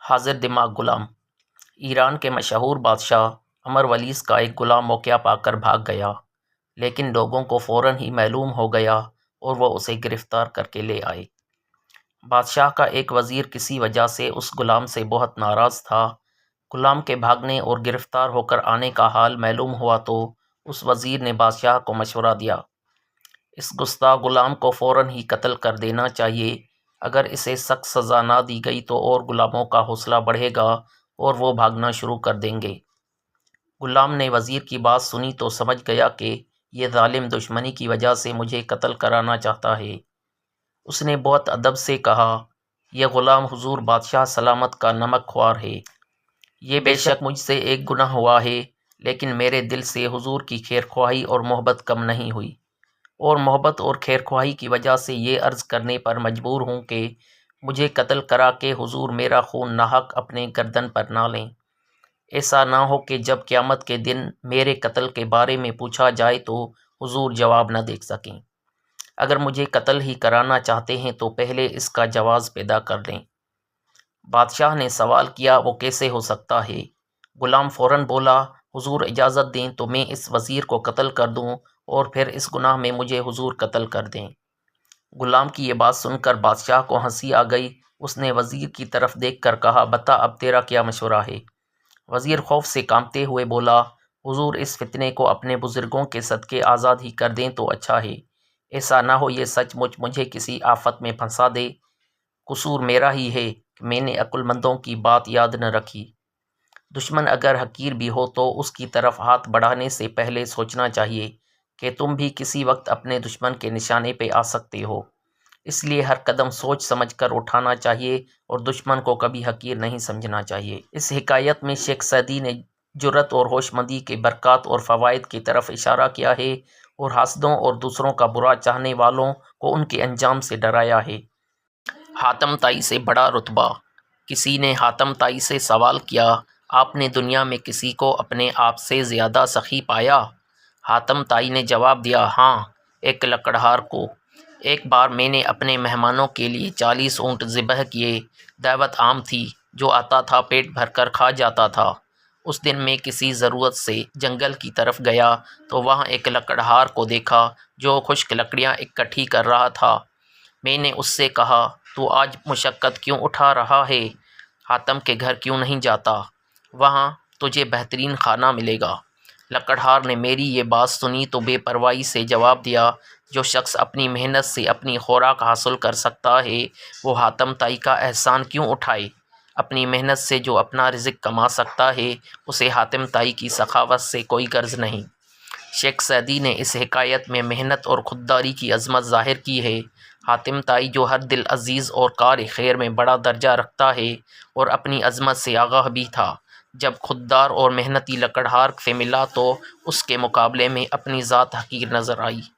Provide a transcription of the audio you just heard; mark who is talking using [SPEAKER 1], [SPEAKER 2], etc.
[SPEAKER 1] حاضر دماغ غلام۔ ایران کے مشہور بادشاہ امرولیس کا ایک غلام موقع پا کر بھاگ گیا، لیکن لوگوں کو فوراً ہی معلوم ہو گیا اور وہ اسے گرفتار کر کے لے آئے۔ بادشاہ کا ایک وزیر کسی وجہ سے اس غلام سے بہت ناراض تھا۔ غلام کے بھاگنے اور گرفتار ہو کر آنے کا حال معلوم ہوا تو اس وزیر نے بادشاہ کو مشورہ دیا، اس گستاخ غلام کو فوراً ہی قتل کر دینا چاہیے۔ اگر اسے سخت سزا نہ دی گئی تو اور غلاموں کا حوصلہ بڑھے گا اور وہ بھاگنا شروع کر دیں گے۔ غلام نے وزیر کی بات سنی تو سمجھ گیا کہ یہ ظالم دشمنی کی وجہ سے مجھے قتل کرانا چاہتا ہے۔ اس نے بہت ادب سے کہا، یہ غلام حضور بادشاہ سلامت کا نمک خوار ہے۔ یہ بے شک مجھ سے ایک گناہ ہوا ہے، لیکن میرے دل سے حضور کی خیر خواہی اور محبت کم نہیں ہوئی، اور محبت اور خیر خواہی کی وجہ سے یہ عرض کرنے پر مجبور ہوں کہ مجھے قتل کرا کے حضور میرا خون ناحق اپنے گردن پر نہ لیں۔ ایسا نہ ہو کہ جب قیامت کے دن میرے قتل کے بارے میں پوچھا جائے تو حضور جواب نہ دے سکیں۔ اگر مجھے قتل ہی کرانا چاہتے ہیں تو پہلے اس کا جواز پیدا کر لیں۔ بادشاہ نے سوال کیا، وہ کیسے ہو سکتا ہے؟ غلام فوراً بولا، حضور اجازت دیں تو میں اس وزیر کو قتل کر دوں اور پھر اس گناہ میں مجھے حضور قتل کر دیں۔ غلام کی یہ بات سن کر بادشاہ کو ہنسی آ گئی۔ اس نے وزیر کی طرف دیکھ کر کہا، بتا اب تیرا کیا مشورہ ہے؟ وزیر خوف سے کانپتے ہوئے بولا، حضور اس فتنے کو اپنے بزرگوں کے صدقے آزاد ہی کر دیں تو اچھا ہے۔ ایسا نہ ہو یہ سچ مچ مجھے کسی آفت میں پھنسا دے۔ قصور میرا ہی ہے کہ میں نے عقل مندوں کی بات یاد نہ رکھی۔ دشمن اگر حقیر بھی ہو تو اس کی طرف ہاتھ بڑھانے سے پہلے سوچنا چاہیے کہ تم بھی کسی وقت اپنے دشمن کے نشانے پہ آ سکتے ہو۔ اس لیے ہر قدم سوچ سمجھ کر اٹھانا چاہیے اور دشمن کو کبھی حقیر نہیں سمجھنا چاہیے۔ اس حکایت میں شیخ سعدی نے جرأت اور ہوش مندی کے برکات اور فوائد کی طرف اشارہ کیا ہے اور حاسدوں اور دوسروں کا برا چاہنے والوں کو ان کے انجام سے ڈرایا ہے۔ حاتم طائی سے بڑا رتبہ۔ کسی نے حاتم طائی سے سوال کیا، آپ نے دنیا میں کسی کو اپنے آپ سے زیادہ سخی پایا؟ حاتم طائی نے جواب دیا، ہاں، ایک لکڑہار کو۔ ایک بار میں نے اپنے مہمانوں کے لیے 40 اونٹ ذبح کیے۔ دعوت عام تھی، جو آتا تھا پیٹ بھر کر کھا جاتا تھا۔ اس دن میں کسی ضرورت سے جنگل کی طرف گیا تو وہاں ایک لکڑہار کو دیکھا جو خشک لکڑیاں اکٹھی کر رہا تھا۔ میں نے اس سے کہا، تو آج مشقت کیوں اٹھا رہا ہے؟ حاتم کے گھر کیوں نہیں جاتا؟ وہاں تجھے بہترین کھانا ملے گا۔ لکڑہار نے میری یہ بات سنی تو بے پرواہی سے جواب دیا، جو شخص اپنی محنت سے اپنی خوراک حاصل کر سکتا ہے وہ حاتم طائی کا احسان کیوں اٹھائے؟ اپنی محنت سے جو اپنا رزق کما سکتا ہے اسے حاتم طائی کی سخاوت سے کوئی غرض نہیں۔ شیخ سعدی نے اس حکایت میں محنت اور خودداری کی عظمت ظاہر کی ہے۔ حاتم طائی جو ہر دل عزیز اور کار خیر میں بڑا درجہ رکھتا ہے اور اپنی عظمت سے آگاہ بھی تھا، جب خوددار اور محنتی لکڑہار سے ملا تو اس کے مقابلے میں اپنی ذات حقیر نظر آئی۔